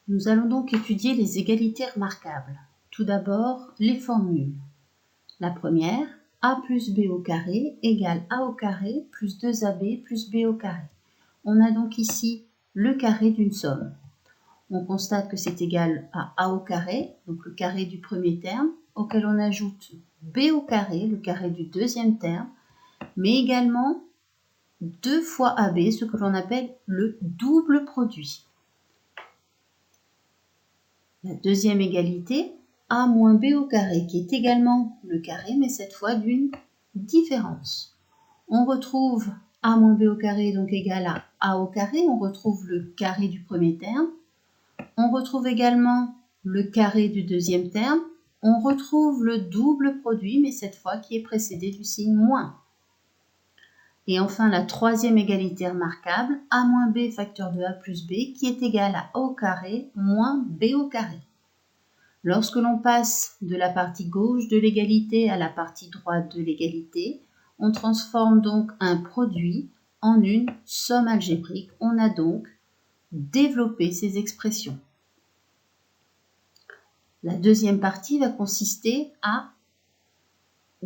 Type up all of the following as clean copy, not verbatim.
Nous allons donc étudier les égalités remarquables. Tout d'abord, les formules. La première, a plus b au carré égale a au carré plus 2ab plus b au carré. On a donc ici le carré d'une somme. On constate que c'est égal à a au carré, donc le carré du premier terme, auquel on ajoute b au carré, le carré du deuxième terme, mais également 2 fois ab, ce que l'on appelle le double produit. La deuxième égalité, a moins b au carré, qui est également le carré, mais cette fois d'une différence. On retrouve a moins b au carré, donc égal à a au carré, on retrouve le carré du premier terme. On retrouve également le carré du deuxième terme. On retrouve le double produit, mais cette fois qui est précédé du signe moins. Et enfin, la troisième égalité remarquable, a moins b facteur de a plus b, qui est égal à a au carré moins b au carré. Lorsque l'on passe de la partie gauche de l'égalité à la partie droite de l'égalité, on transforme donc un produit en une somme algébrique. On a donc développé ces expressions. La deuxième partie va consister à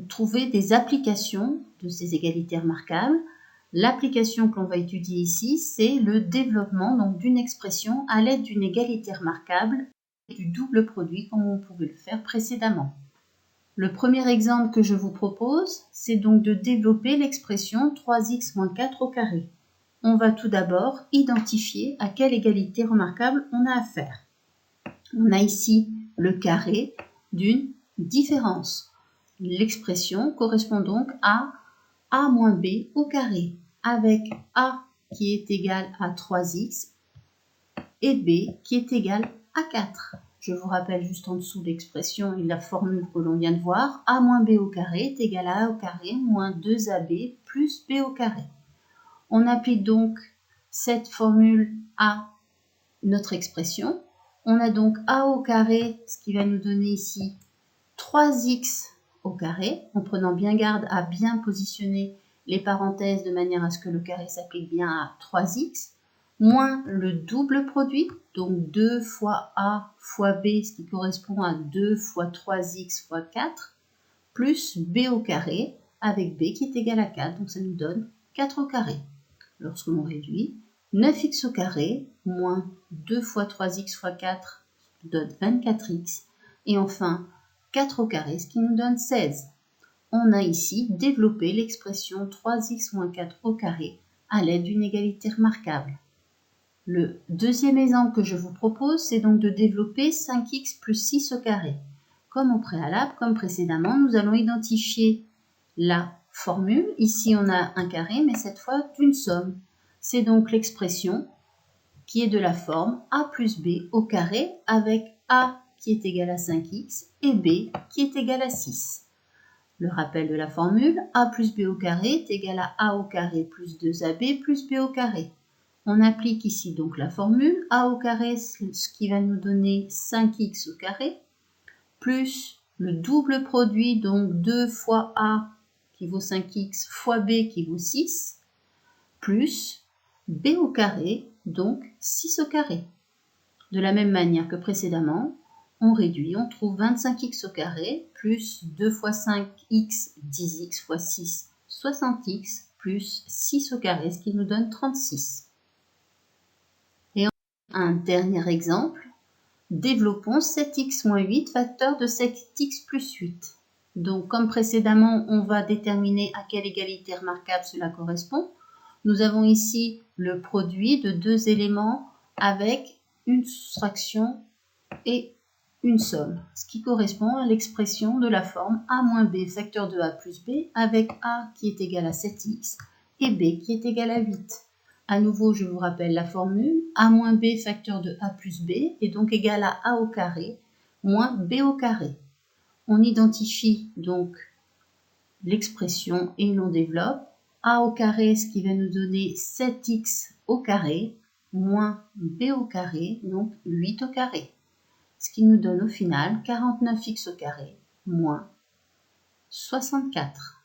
trouver des applications de ces égalités remarquables. L'application que l'on va étudier ici, c'est le développement donc d'une expression à l'aide d'une égalité remarquable et du double produit comme on pouvait le faire précédemment. Le premier exemple que je vous propose, c'est donc de développer l'expression 3x moins 4 au carré. On va tout d'abord identifier à quelle égalité remarquable on a affaire. On a ici le carré d'une différence. L'expression correspond donc à a moins b au carré, avec a qui est égal à 3x et b qui est égal à 4. Je vous rappelle juste en dessous l'expression et la formule que l'on vient de voir. A moins b au carré est égal à a au carré moins 2ab plus b au carré. On applique donc cette formule à notre expression. On a donc a au carré, ce qui va nous donner ici 3x au carré, en prenant bien garde à bien positionner les parenthèses de manière à ce que le carré s'applique bien à 3x, moins le double produit, donc 2 fois a fois b, ce qui correspond à 2 fois 3x fois 4, plus b au carré, avec b qui est égal à 4, donc ça nous donne 4 au carré. Lorsque l'on réduit, 9x au carré, moins 2 fois 3x fois 4, ce qui donne 24x, et enfin 4 au carré, ce qui nous donne 16. On a ici développé l'expression 3x moins 4 au carré à l'aide d'une égalité remarquable. Le deuxième exemple que je vous propose, c'est donc de développer 5x plus 6 au carré. Comme au préalable, comme précédemment, nous allons identifier la formule. Ici, on a un carré, mais cette fois d'une somme. C'est donc l'expression qui est de la forme a plus b au carré avec a qui est égal à 5x et b qui est égal à 6. Le rappel de la formule, a plus b au carré est égal à a au carré plus 2ab plus b au carré. On applique ici donc la formule, a au carré, ce qui va nous donner 5x au carré, plus le double produit, donc 2 fois a qui vaut 5x fois b qui vaut 6, plus b au carré, donc 6 au carré. De la même manière que précédemment, on réduit, on trouve 25x au carré, plus 2 fois 5x, 10x fois 6, 60x, plus 6 au carré, ce qui nous donne 36. Et un dernier exemple, développons 7x moins 8 facteur de 7x plus 8. Donc, comme précédemment, on va déterminer à quelle égalité remarquable cela correspond. Nous avons ici le produit de deux éléments avec une soustraction et une somme, ce qui correspond à l'expression de la forme a moins b facteur de a plus b avec a qui est égal à 7x et b qui est égal à 8. À nouveau, je vous rappelle la formule, a moins b facteur de a plus b est donc égal à a au carré moins b au carré. On identifie donc l'expression et l'on développe a au carré, ce qui va nous donner 7x au carré moins b au carré, donc 8 au carré. Ce qui nous donne au final 49x au carré moins 64.